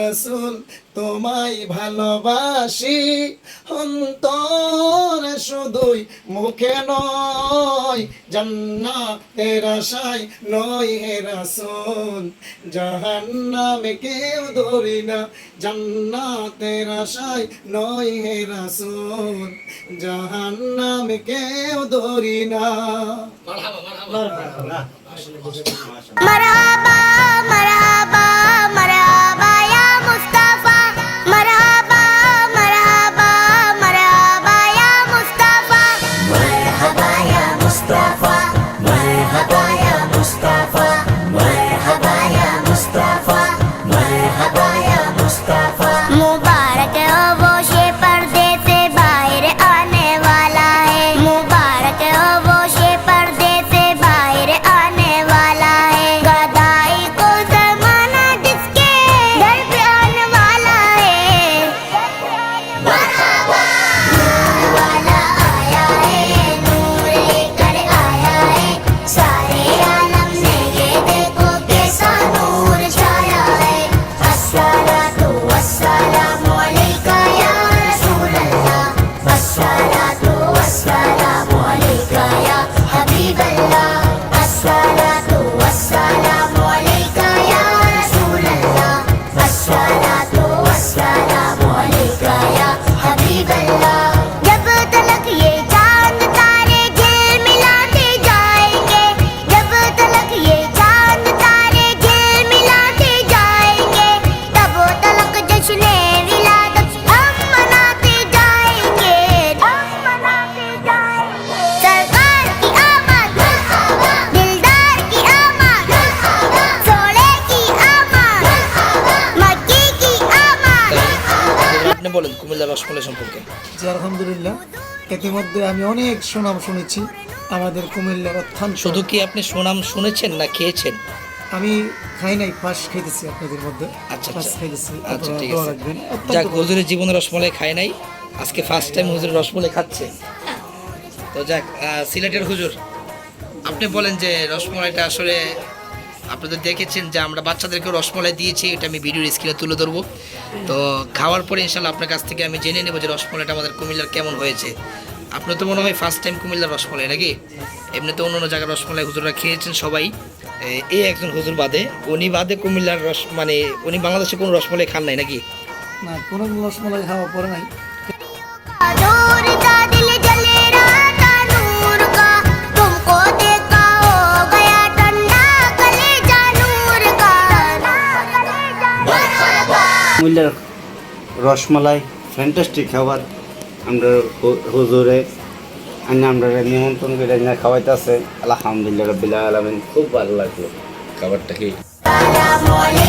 রাসূল তোমায় ভালোবাসি অন্তরে শুধুই মুখে নয় জান্নাতের আশায় নয় হে রাসূল জাহান্নামে কেউ ধরি না জান্নাতের আশায় নয় হে রাসূল জাহান্নামে কেউ ধরি না। মারহাবা মারহাবা মারহাবা ইয়া মুস্তাফা মারহাবা মারহাবা মারহাবা ইয়া মুস্তাফা مرحبا يا مصطفى مرحبا يا مصطفى مرحبا يا مصطفى مرحبا يا مصطفى मुबारक हो वो शे पर्दे से बाहर आने वाला है मुबारक हो वो शे पर्दे से बाहर आने वाला है गदाई को जमाना जिसके घर पे आने वाला है मरहबा नूर वाला आया है नूर लेकर आया है सारे आलम में ये देखो कैसा नूर छाया है अस्सलातु वस्सलामु अलैका या रसूल अल्लाह अस्सलातु वस्सलामु अलैका या हबीब अल्लाह अस्सलातु वस्सलामु अलैका या रसूल अल्लाह अस्सलातु वस्सलामु अलैका या हबीब अल्लाह। जब तलक ये चांद तारे झिलमिलाते जाएंगे जब तलक ये चांद तारे झिलमिलाते जाएंगे तब तलक जश्न विलादत हम मनाते जाएंगे सरकार की आमद दिलदार की आमद सोले की आमद मक्की की आमद। আপনি বলেন কুমিল্লার রসমালাই সম্পর্কে। জি আলহামদুলিল্লাহ, ইতিমধ্যে আমি অনেক সুনাম শুনেছি আমাদের কুমিল্লার অত্যন্ত। শুধু কি আপনি সুনাম শুনেছেন না খেয়েছেন? আমি খাই নাই, পাশ খাইতেছি আপনাদের মধ্যে। আচ্ছা পাশ আচ্ছা খাইতেছি, আচ্ছা আপনারা ঠিক দোয়া আছে। রাখবেন। যাক, হুজুরের জীবনে রসমালাই খায় নাই, আজকে ফার্স্ট টাইম হুজুর রসমালাই খাচ্ছে। তো যাক, সিলেটের হুজুর আপনি বলেন যে রসমালাইটা আসলে আপনাদের দেখেছেন যে আমরা বাচ্চাদেরকে রসমালাই দিয়েছি, এটা আমি ভিডিওর স্ক্রিনে তুলে ধরবো। তো খাওয়ার পরে ইনশাল্লাহ আপনার কাছ থেকে আমি জেনে নেব যে রসমালাইটা আমাদের কুমিল্লার কেমন হয়েছে। আপনি তো মনে হয় ফার্স্ট টাইম কুমিল্লার রসমালাই নাকি? এমনি তো অন্য অন্য জায়গার রসমালাই হুজুররা খেয়েছেন সবাই, এই একজন হুজুর বাদে। উনি বাদে কুমিল্লার মানে উনি বাংলাদেশে কোনো রসমালাই খান নাই নাকি? না, কোনো রসমালাই খাওয়া পড়ে নাই। नूर का दिल जले रहा था नूर का तुमको देखा हो गया ठंडा कलेजा नूर का কুমিল্লার রসমালাই ফ্যান্টাস্টিক খাবার। আমরা হুজুরে আমরা নিমন্ত্রণ করে খাওয়াইতেছে, আলহামদুলিল্লাহ রাব্বিল আলামিন, খুব ভালো লাগলো খাবারটা খেয়ে। सलाम